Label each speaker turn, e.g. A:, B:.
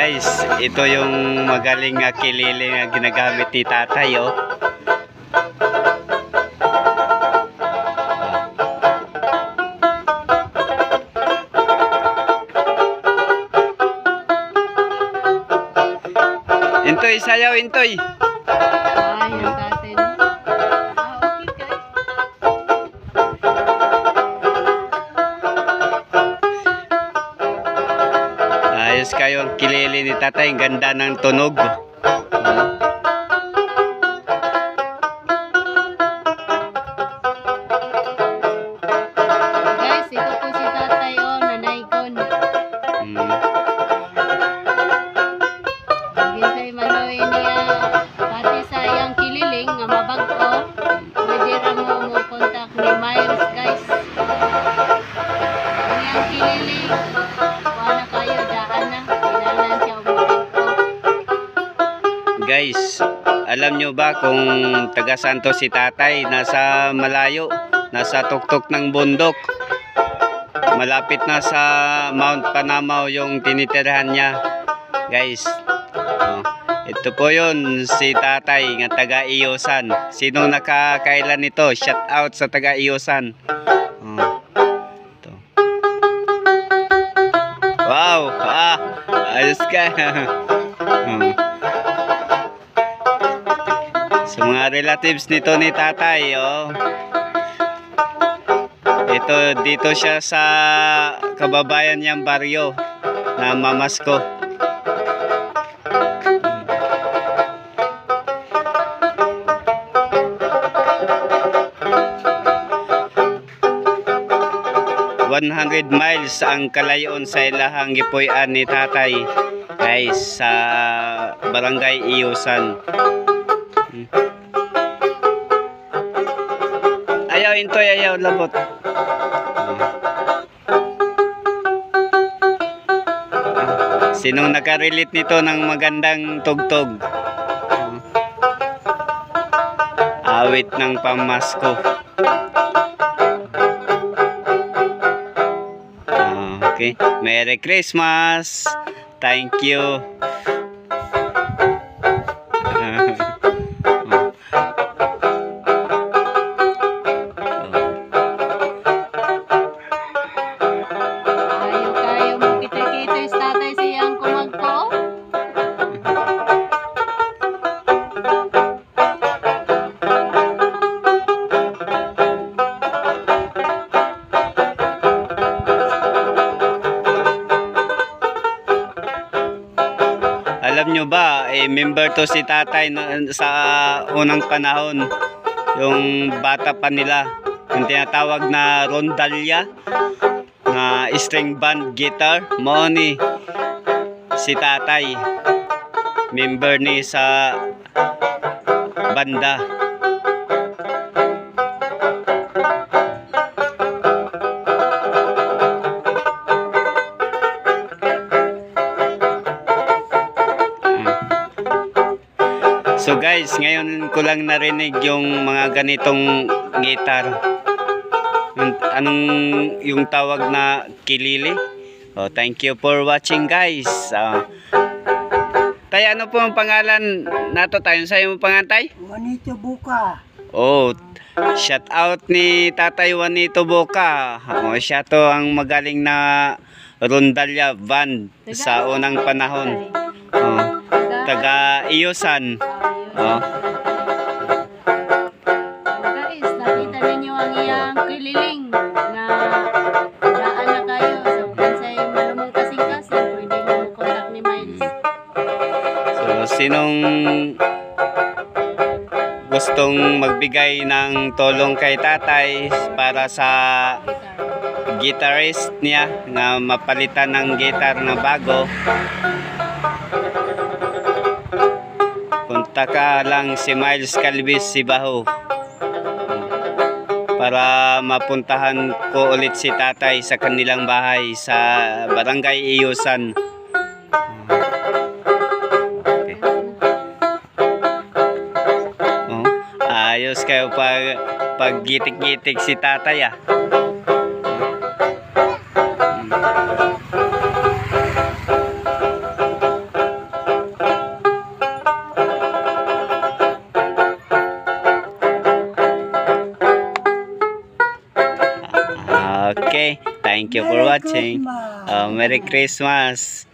A: Guys, ito yung magaling na kilili na ginagamit ni tatay, oh. Intoy, sayaw, Intoy.
B: Ay, ang tatay no? Okay guys.
A: Ayos kayo ang kilili ni tatay. Ang ganda ng tunog.
B: Guys, ito po si tatay oh, nanaykon. Ginsay manoy niya pati sa iyang kililing nga mabag-o. Pwede ra mo contact ni Miles guys. Ang iyang kililing, wala kayo daan na. Kailangan siya umabag-o.
A: Guys, alam nyo ba kung taga Santo si tatay? Nasa malayo, nasa tuktok ng bundok. Malapit na sa Mount Panamaw yung tinitirahan niya. Guys, ito po yun, si tatay nga taga Iyosan. Sinong nakakailan nito? Shout out sa taga Iyosan. Ito. Wow! Ayos ka. Sa mga relatives nito ni tatay, oh. Ito, dito siya sa kababayan niyang baryo na Mamasko. ...100 miles ang kalayon sa ilahang gipuy-an ni tatay, guys, sa barangay Iyosan. Ayaw, Intoy, ayaw, labot. Sinong nakarelate nito ng magandang tugtog? Awit ng pamasko. Okay, Merry Christmas. Thank you.
B: Kayo mo kita-kita is tatay siyang kumagpo.
A: Alam nyo ba, member to si tatay sa unang panahon. Yung bata pa nila, yung tinatawag na rondalya, na string band guitar. Mo ni si tatay, member ni sa banda. So guys, ngayon ko lang narinig yung mga ganitong guitar. Yung tawag na kilili. Oh, thank you for watching, guys. Tay, ano po ang pangalan nato tayo? Sa'yo mo pangantay?
C: Juanito Buka.
A: Oh, shout out ni Tatay Juanito Boca. Oh, siya to ang magaling na rondalya band sa unang panahon. Oh, taga Iyosan. Oh.
B: Guys, nakita ninyo ang iyang kililing na daan na kayo. So, kansay malumong kasing-kasing, pwede mo contact ni Miles.
A: So, sinong gustong magbigay ng tulong kay tatay para sa guitarist niya na mapalitan ng guitar na bago, punta ka lang si Miles Calvis Sibaho para mapuntahan ko ulit si tatay sa kanilang bahay sa barangay Iyosan. Okay. Oh, ayos kayo pag gitik-gitik si tatay, ah. Okay, thank you for watching.
C: Christmas.
A: Merry Christmas.